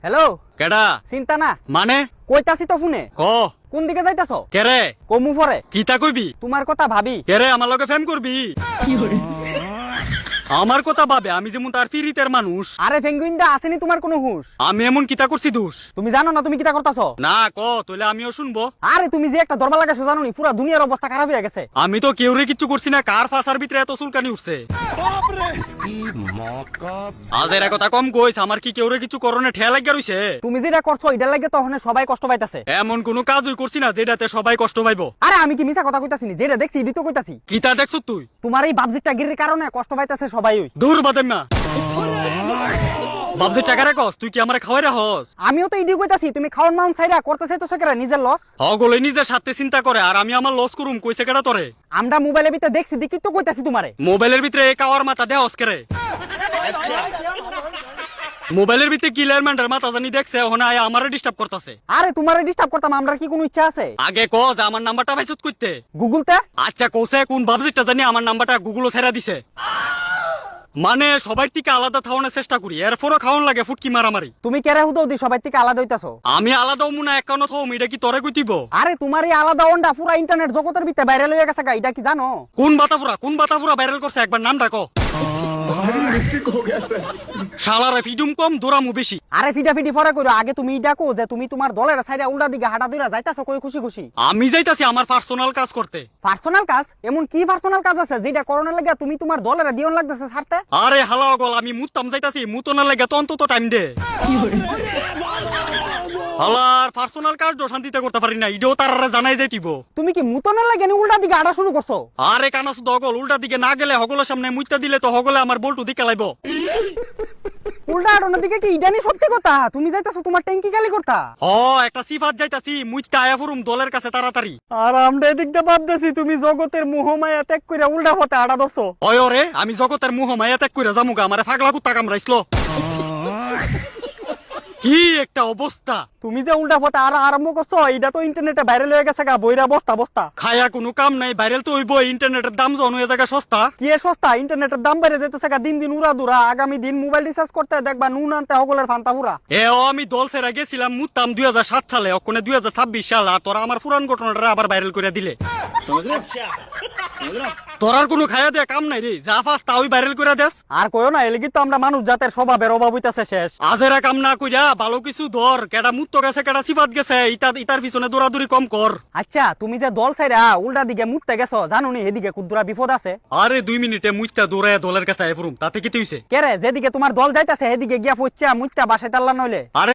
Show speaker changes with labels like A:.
A: hello
B: কেডা
A: চিন্তা না
B: মানে
A: কইতাছি তো ফোনে
B: ক
A: কোন দিকে যাইতাছো
B: কেরে
A: কমু পরে
B: কিতা কইবি
A: তোমার কথা ভাবি
B: কেরে আমার লগে ফেম করবি আমার কথা ভাবে আমি যেমন তার ফিরিতের মানুষ
A: আরে পেঙ্গুইনটা আসেনি তোমার কোনো হুঁশ
B: আমি এমন কিতা করছি দোষ
A: তুমি জানো না তুমি কিটা করতাছো
B: না ক তইলে আমিও শুনবো
A: আরে তুমি যে একটা দরবার লাগাইছো জানো নি পুরো দুনিয়ার অবস্থা খারাপ হয়ে গেছে
B: আমি তো কেউরে কিচ্ছু করছি না কার ফাঁসার ভিতরে এত চুলকানি উঠছে আজ এর কথা কম কইছ আমার কি কেউরে কিছু করনে ঠেয়া লাগিয়া রইছে
A: তুমি যেটা করছো এটার লাগে তখন সবাই কষ্ট পাইতাছে
B: এমন কোন কাজই করছি না যেটাতে সবাই কষ্ট পাইবো
A: আরে আমি কি মিছা কথা কইতাছি নি যেটা দেখছি এটাই তো কইতাছি
B: কিতা দেখছ তুই
A: তোমার এই বাবজিটা গিরির কারণে কষ্ট পাইতাছে সবাই ওই
B: দূর বাদেম না বাবজি টাকা রাখস তুই কি আমারে খাওয়াই রাখস
A: আমিও তো এটাই কইতাছি তুমি খাওয়ান মাউন ছাইরা করতেছে তো সেকেরা নিজের লস
B: হগলে নিজের সাথে চিন্তা করে আর আমি আমার লস করুম কইছে কেডা তোরে
A: আমরা মোবাইলের ভিতরে দেখছি দেখি তো কইতাছি তোমারে
B: মোবাইলের ভিতরে এই কাওয়ার মাথা দেহ অস্কারে মোবাইলের ভিতরে কিলার ম্যান্ডার মাথা জানি দেখছে ওখানে আয়া আমারে ডিস্টার্ব করতেছে
A: আরে তোমারে ডিস্টার্ব করতাম আমরা কি কোনো ইচ্ছা আছে
B: আগে ক যে আমার নাম্বারটা পাইছত কইতে
A: গুগলতে
B: আচ্ছা কোসে কোন বাবজিটা জানি আমার নাম্বারটা গুগলও ছেড়া দিছে মানে সবার থেকে আলাদা থাওয়ানোর চেষ্টা করি এরপরও খাওয়ান লাগে ফুটকি মারামারি
A: তুমি কেরে হুদো দি সবাই থেকে আলাদা হইতাছো
B: আমি আলাদাও মুনা একাউন্ট থাও এটা কি তোরে কইতিব
A: আরে তোমার এই আলাদা অন্ডা পুরা ইন্টারনেট জগতের ভিতরে ভাইরাল হয়ে গেছে গা এটা কি জানো
B: কোন বাতাপুরা ভাইরাল করছে একবার নাম ডাকো শালারে ফিডুম কম দৌড়ামু বেশি
A: আরে ফিডাফিডি ফরে কইরো আগে তুমি ইডা কো যে তুমি তোমার দলের সাইডে উল্টা দিকে হাঁটা দুইরা যাইতাছো কই খুশি খুশি
B: আমি যাইতাছি আমার পার্সোনাল কাজ করতে
A: পার্সোনাল কাজ এমন কি পার্সোনাল কাজ আছে যেটা করোনার লাগে তুমি তোমার দলের দিয়ন লাগতেছে ছাড়তে
B: আরে হালাও গল আমি মুততাম যাইতাছি মুতনা লাগে তো অন্তত টাইম দে হালার পার্সোনাল কাজ শান্তিতে করতে পারি না ইডো তারারে জানাই যাইতিব
A: তুমি কি মুতনের লাগে নি উল্টা দিকে হাঁটা শুরু করছো
B: আরে কানাসু দগল উল্টা দিকে না গেলে হগলের সামনে মুইতা দিলে তো হগলে আমার বল্টু দিকে লাইব
A: উল্টা হাঁটানোর দিকে কি ইডানি সত্যি কথা তুমি যাইতাছো তোমার ট্যাঙ্কি খালি করতা
B: একটা সিফাত যাইতাছি মুইতা আয়া ফুরুম দলের কাছে তাড়াতাড়ি
A: আর আমরা এদিকটা বাদ দেছি তুমি জগতের মোহমায়া ত্যাগ করে উল্টা হতে হাঁটা ধরছো
B: ওরে আমি জগতের মুহ মায়া ত্যাগ কইরা জামুগা আমারে ফাগলা কুত্তা কামড়াইছিল কি একটা অবস্থা
A: তুমি যে উল্টা পথে আর আরম্ভ করছো এটা তো ইন্টারনেটে ভাইরাল হয়ে গেছে গা বইরা বস্তা বস্তা
B: খায়া কোনো কাম নাই ভাইরাল তো হইব ইন্টারনেটের দাম জন হয়ে জায়গা সস্তা
A: কি এ সস্তা ইন্টারনেটের দাম বেড়ে যেতেছে গা দিন দিন উড়া দুরা আগামী দিন মোবাইল রিচার্জ করতে দেখবা নুন আনতে হগলের ফান্তা পুরা
B: আমি দল ছেড়ে গেছিলাম মুতাম 2007 সালে ওখানে 2026 সাল আর তোরা আমার পুরান ঘটনাটা আবার ভাইরাল করে দিলে তোরার কোনো খায়া দেয়া কাম নাই রে যা ফাস তাই ভাইরাল করে দেস
A: আর কইও না এলিগি তো আমরা মানুষ জাতের স্বভাবের অভাব হইতাছে শেষ
B: আজেরা কাম না কইরা ভালো কিছু ধর কেডা মুত্ত গেছে কেডা সিফাত গেছে ইতার পিছনে দৌড়াদৌড়ি কম কর
A: আচ্ছা তুমি যে দল ছাইরা উল্টা দিকে মুততে গেছো জানো নি এদিকে কুদ্দুরা বিপদ আছে
B: আরে 2 মিনিটে মুইতা দৌড়ায় দলের কাছে আইফরুম তাতে কি হইছে
A: কেরে যেদিকে তোমার দল যাইতাছে এদিকে গিয়া ফুচ্চা মুতটা বাসায় তাল্লা নইলে
B: আরে